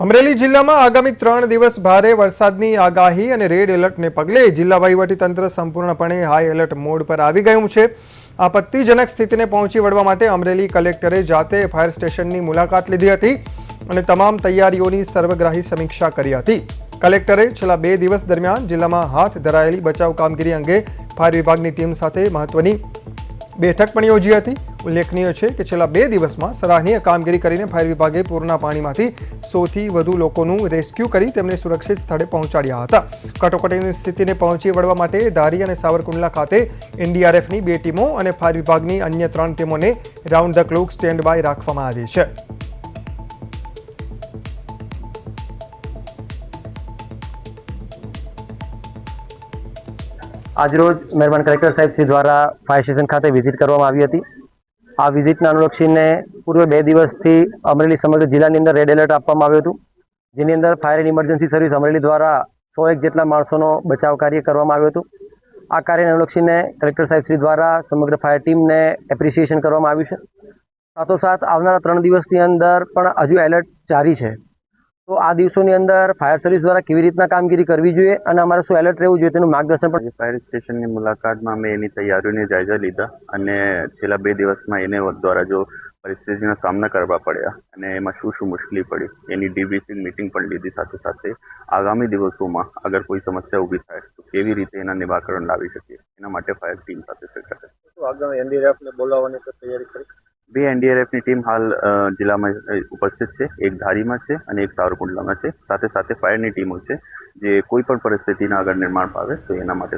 અમરેલી જિલ્લામાં આગામી 3 દિવસ ભારે વરસાદની આગાહી અને રેડ એલર્ટને પગલે જિલ્લા વહીવટીતંત્ર સંપૂર્ણપણે હાઈ એલર્ટ મોડ પર આવી ગયું છે। આપત્તિજનક સ્થિતિને પહોંચી વળવા માટે અમરેલી કલેક્ટરે જાતે ફાયર સ્ટેશનની મુલાકાત લીધી હતી અને તમામ તૈયારીઓની સર્વગ્રાહી સમીક્ષા કરી હતી। કલેક્ટરે છેલ્લા 2 દિવસ દરમિયાન જિલ્લામાં હાથ ધરાયેલી બચાવ કામગીરી અંગે ફાયર વિભાગની ટીમ સાથે મહત્વની બેઠક પણ યોજી હતી। ઉલ્લેખનીય છે કે છેલ્લા 2 દિવસમાં સરાહનીય કામગીરી કરીને ફાયર વિભાગે પૂરના પાણીમાંથી 100થી વધુ લોકોનું રેસ્ક્યુ કરી તેમને સુરક્ષિત સ્થળે પહોંચાડ્યા હતા। કટોકટીની સ્થિતિને પહોંચી વળવા માટે ધારી અને સાવરકુંડલા ખાતે એનડીઆરએફની 2 ટીમો અને ફાયર વિભાગની અન્ય 3 ટીમોને round the clock stand by રાખવામાં આવી છે। આજરોજ મહેરબાન કલેક્ટર સાહેબ શ્રી દ્વારા ફાયર સ્ટેશન ખાતે વિઝિટ કરવામાં આવી હતી। આ વિઝિટના અનુલક્ષીને પૂર્વે 2 દિવસથી અમરેલી સમગ્ર જિલ્લાની અંદર રેડ એલર્ટ આપવામાં આવ્યું હતું, જેની અંદર fire and emergency service Amreli દ્વારા 101 જેટલા માણસોનો બચાવ કાર્ય કરવામાં આવ્યું હતું। આ કાર્યને અનુલક્ષીને કલેક્ટર સાહેબ શ્રી દ્વારા સમગ્ર ફાયર ટીમને એપ્રિસિએશન કરવામાં આવ્યું છે। સાથોસાથ આવનારા 3 દિવસની અંદર પણ હજુ એલર્ટ જારી છે, તો આ દિવસોની અંદર ફાયર સર્વિસ દ્વારા કેવી રીતના કામગીરી કરવી જોઈએ અને અમારે શું એલર્ટ રહેવું જોઈએ તેનું માર્ગદર્શન પણ ફાયર સ્ટેશનની મુલાકાતમાં અમે એની તૈયારીઓને જાયજા લીધા અને છેલ્લા 2 દિવસમાં એને દ્વારા જો પરિસ્થિતિનો સામના કરવા પડ્યા અને એમાં શું મુશ્કેલી પડી એની ડીબ્રીફિંગ મીટિંગ પણ લીધી। સાથે સાથે આગામી દિવસોમાં અગર કોઈ સમસ્યા ઊભી થાય તો કેવી રીતે એના નિરાકરણ લાવી શકીએ એના માટે ફાયર ટીમ સાથે ચર્ચા કરી। આગામી એનડીઆરએફને બોલાવવાની તૈયારી કરી। 2 એનડીઆરએફની ટીમ હાલ જિલ્લામાં ઉપસ્થિત છે, એક ધારીમાં છે અને એક સાવરકુંડલામાં છે। સાથે સાથે ફાયરની ટીમો છે જે કોઈ પણ પરિસ્થિતિના અગર નિર્માણ પામે તો એના માટે